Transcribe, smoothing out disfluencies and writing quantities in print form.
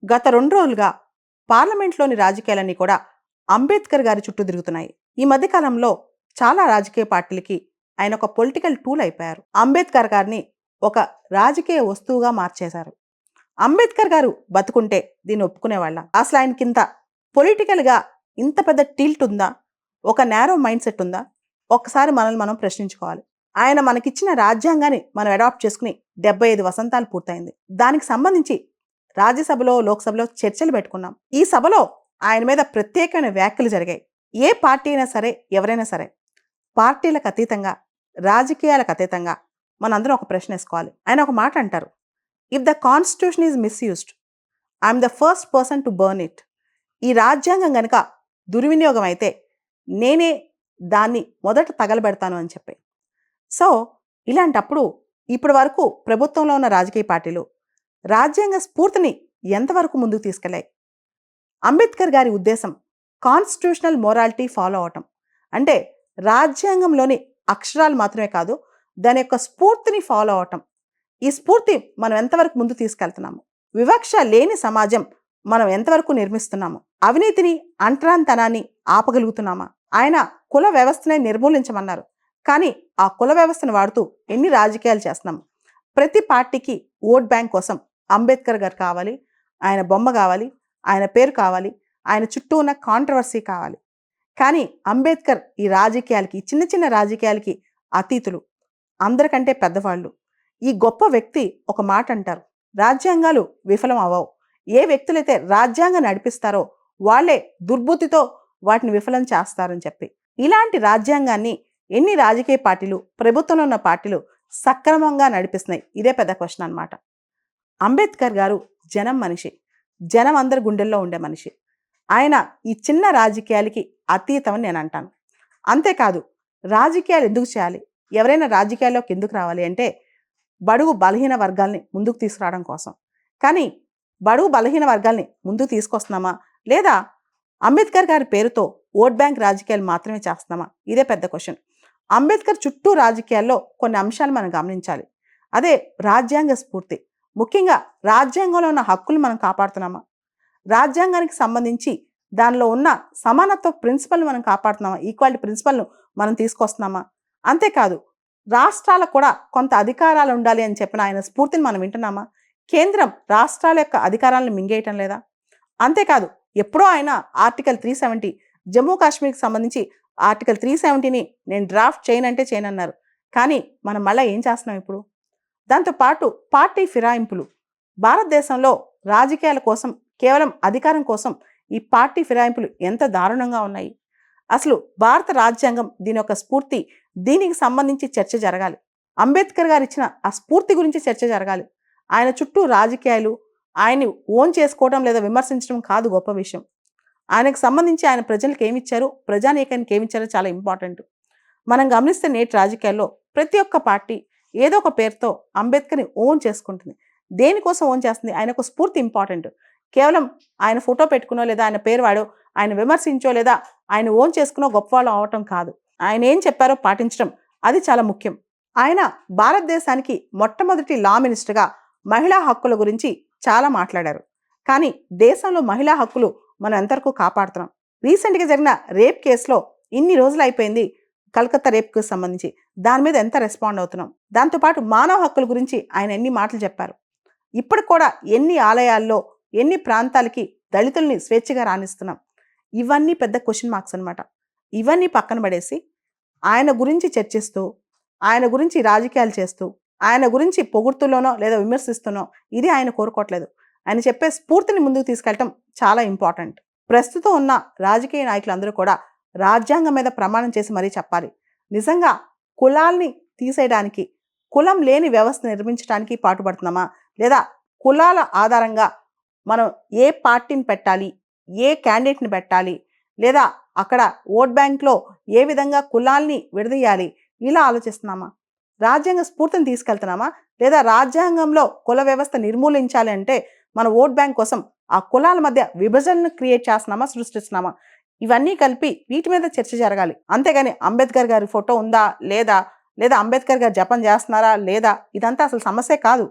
గత 2 రోజులుగా పార్లమెంట్‌లోని రాజకీయాలన్నీ కూడా అంబేద్కర్ గారి చుట్టూ తిరుగుతున్నాయి. ఈ మధ్య కాలంలో చాలా రాజకీయ పార్టీలకి ఆయన ఒక పొలిటికల్ టూల్ అయిపోయారు. అంబేద్కర్ గారిని ఒక రాజకీయ వస్తువుగా మార్చేశారు. అంబేద్కర్ గారు బతుకుంటే దీన్ని ఒప్పుకునేవాళ్ళా? అసలు ఆయనకింత పొలిటికల్‌గా ఇంత పెద్ద టిల్ట్ ఉందా? ఒక నేరో మైండ్ సెట్ ఉందా? ఒక్కసారి మనల్ని మనం ప్రశ్నించుకోవాలి. ఆయన మనకిచ్చిన రాజ్యాంగాన్ని మనం అడాప్ట్ చేసుకొని 75 వసంతాలు పూర్తయింది. దానికి సంబంధించి రాజ్యసభలో, లోక్సభలో చర్చలు పెట్టుకున్నాం. ఈ సభలో ఆయన మీద ప్రత్యేకమైన వ్యాఖ్యలు జరిగాయి. ఏ పార్టీ అయినా సరే, ఎవరైనా సరే, పార్టీలకు అతీతంగా, రాజకీయాలకు అతీతంగా మనందరం ఒక ప్రశ్న వేసుకోవాలి. ఆయన ఒక మాట అంటారు. If the constitution is misused, I'm the first person to burn it. ఈ రాజ్యాంగం గనక దుర్వినియోగం అయితే నేనే దాన్ని మొదట తగలబెడతాను అని చెప్పి. సో, ఇలాంటప్పుడు ఇప్పటి వరకు ప్రభుత్వంలో ఉన్న రాజకీయ పార్టీలు రాజ్యాంగ స్ఫూర్తిని ఎంతవరకు ముందుకు తీసుకెళ్లాయి? అంబేద్కర్ గారి ఉద్దేశం కాన్స్టిట్యూషనల్ మొరాలిటీ ఫాలో అవటం. అంటే రాజ్యాంగంలోని అక్షరాలు మాత్రమే కాదు, దాని యొక్క స్ఫూర్తిని ఫాలో అవటం. ఈ స్ఫూర్తి మనం ఎంతవరకు ముందుకు తీసుకెళ్తున్నాము? వివక్ష లేని సమాజం మనం ఎంతవరకు నిర్మిస్తున్నాము? అవినీతిని, అంటరానితనాన్ని ఆపగలుగుతున్నామా? ఆయన కుల వ్యవస్థనే నిర్మూలించమన్నారు. కానీ ఆ కుల వ్యవస్థను వాడుతూ ఎన్ని రాజకీయాలు చేస్తున్నాము? ప్రతి పార్టీకి ఓట్ బ్యాంక్ కోసం అంబేద్కర్ గారు కావాలి, ఆయన బొమ్మ కావాలి, ఆయన పేరు కావాలి, ఆయన చుట్టూ ఉన్న కాంట్రవర్సీ కావాలి. కానీ అంబేద్కర్ ఈ రాజకీయాలకి, చిన్న చిన్న రాజకీయాలకి అతీతులు, అందరికంటే పెద్దవాళ్ళు. ఈ గొప్ప వ్యక్తి ఒక మాట అంటారు, రాజ్యాంగాలు విఫలం అవ్వవు. ఏ వ్యక్తులైతే రాజ్యాంగం నడిపిస్తారో వాళ్ళే దుర్బుద్ధితో వాటిని విఫలం చేస్తారని చెప్పి. ఇలాంటి రాజ్యాంగాన్ని ఎన్ని రాజకీయ పార్టీలు, ప్రభుత్వంలో ఉన్న పార్టీలు సక్రమంగా నడిపిస్తున్నాయి? ఇదే పెద్ద క్వశ్చన్ అన్నమాట. అంబేద్కర్ గారు జనం మనిషి, జనం అందరి గుండెల్లో ఉండే మనిషి. ఆయన ఈ చిన్న రాజకీయాలకి అతీతమని నేను అంటాను. అంతేకాదు, రాజకీయాలు ఎందుకు చేయాలి? ఎవరైనా రాజకీయాల్లోకి ఎందుకు రావాలి అంటే బడుగు బలహీన వర్గాల్ని ముందుకు తీసుకురావడం కోసం. కానీ బడుగు బలహీన వర్గాల్ని ముందుకు తీసుకొస్తున్నామా, లేదా అంబేద్కర్ గారి పేరుతో ఓట్ బ్యాంక్ రాజకీయాలు మాత్రమే చేస్తున్నామా? ఇదే పెద్ద క్వశ్చన్. అంబేద్కర్ చుట్టూ రాజకీయాల్లో కొన్ని అంశాలు మనం గమనించాలి. అదే రాజ్యాంగ స్ఫూర్తి. ముఖ్యంగా రాజ్యాంగంలో ఉన్న హక్కులు మనం కాపాడుతున్నామా? రాజ్యాంగానికి సంబంధించి దానిలో ఉన్న సమానత్వ ప్రిన్సిపల్ మనం కాపాడుతున్నామా? ఈక్వాలిటీ ప్రిన్సిపల్ను మనం తీసుకొస్తున్నామా? అంతేకాదు, రాష్ట్రాలకు కూడా కొంత అధికారాలు ఉండాలి అని చెప్పిన ఆయన స్ఫూర్తిని మనం వింటున్నామా? కేంద్రం రాష్ట్రాల యొక్క అధికారాలను మింగేయటం లేదా? అంతేకాదు, ఎప్పుడో ఆయన ఆర్టికల్ 370 జమ్మూ కాశ్మీర్కి సంబంధించి ఆర్టికల్ 370ని నేను డ్రాఫ్ట్ చేయనంటే చేయనన్నారు. కానీ మనం మళ్ళీ ఏం చేస్తున్నాం ఇప్పుడు? దాంతోపాటు పార్టీ ఫిరాయింపులు. భారతదేశంలో రాజకీయాల కోసం, కేవలం అధికారం కోసం ఈ పార్టీ ఫిరాయింపులు ఎంత దారుణంగా ఉన్నాయి. అసలు భారత రాజ్యాంగం, దీని యొక్క స్ఫూర్తి, దీనికి సంబంధించి చర్చ జరగాలి. అంబేద్కర్ గారు ఇచ్చిన ఆ స్ఫూర్తి గురించి చర్చ జరగాలి. ఆయన చుట్టూ రాజకీయాలు, ఆయన్ని ఓన్ చేసుకోవడం లేదా విమర్శించడం కాదు గొప్ప విషయం. ఆయనకు సంబంధించి ఆయన ప్రజలకు ఏమిచ్చారు, ప్రజానీకానికి ఏమిచ్చారో చాలా ఇంపార్టెంట్. మనం గమనిస్తే నేటి రాజకీయాల్లో ప్రతి ఒక్క పార్టీ ఏదో ఒక పేరుతో అంబేద్కర్ని ఓన్ చేసుకుంటుంది. దేనికోసం ఓన్ చేస్తుంది? ఆయన ఒక స్ఫూర్తి ఇంపార్టెంట్. కేవలం ఆయన ఫోటో పెట్టుకునో, లేదా ఆయన పేరు వాడో, ఆయన విమర్శించో, లేదా ఆయన ఓన్ చేసుకునో గొప్పవాళ్ళు అవటం కాదు. ఆయన ఏం చెప్పారో పాటించడం, అది చాలా ముఖ్యం. ఆయన భారతదేశానికి మొట్టమొదటి లా మినిస్టర్గా మహిళా హక్కుల గురించి చాలా మాట్లాడారు. కానీ దేశంలో మహిళా హక్కులు మనం ఎంతవరకు కాపాడుతున్నాం? రీసెంట్గా జరిగిన రేప్ కేసులో ఇన్ని రోజులు అయిపోయింది, కలకత్తా రేప్కి సంబంధించి దాని మీద ఎంత రెస్పాండ్ అవుతున్నాం? దాంతోపాటు మానవ హక్కుల గురించి ఆయన ఎన్ని మాటలు చెప్పారు? ఇప్పుడు కూడా ఎన్ని ఆలయాల్లో, ఎన్ని ప్రాంతాలకి దళితుల్ని స్వేచ్ఛగా రాణిస్తున్నాం? ఇవన్నీ పెద్ద క్వశ్చన్ మార్క్స్ అనమాట. ఇవన్నీ పక్కన పడేసి ఆయన గురించి చర్చిస్తూ, ఆయన గురించి రాజకీయాలు చేస్తూ, ఆయన గురించి పొగుడుతులోనో లేదా విమర్శిస్తునో ఇది ఆయన కోరుకోవట్లేదు. ఆయన చెప్పే స్ఫూర్తిని ముందుకు తీసుకెళ్ళటం చాలా ఇంపార్టెంట్. ప్రస్తుతం ఉన్న రాజకీయ నాయకులందరూ కూడా రాజ్యాంగం మీద ప్రమాణం చేసి మరీ చెప్పాలి. నిజంగా కులాల్ని తీసేయడానికి, కులం లేని వ్యవస్థ నిర్మించడానికి పాటుపడుతున్నామా, లేదా కులాల ఆధారంగా మనం ఏ పార్టీని పెట్టాలి, ఏ క్యాండిడేట్ని పెట్టాలి, లేదా అక్కడ ఓట్ బ్యాంక్లో ఏ విధంగా కులాల్ని విడదీయాలి, ఇలా ఆలోచిస్తున్నామా? రాజ్యాంగ స్ఫూర్తిని తీసుకెళ్తున్నామా, లేదా రాజ్యాంగంలో కుల వ్యవస్థ నిర్మూలించాలి అంటే మన ఓట్ బ్యాంక్ కోసం ఆ కులాల మధ్య విభజనను క్రియేట్ చేస్తున్నామా, సృష్టిస్తున్నామా? ఇవన్నీ కలిపి వీటి మీద చర్చ జరగాలి. అంతేగాని అంబేద్కర్ గారి ఫోటో ఉందా లేదా, లేదా అంబేద్కర్ గారు జపం చేస్తున్నారా లేదా, ఇదంతా అసలు సమస్యే కాదు.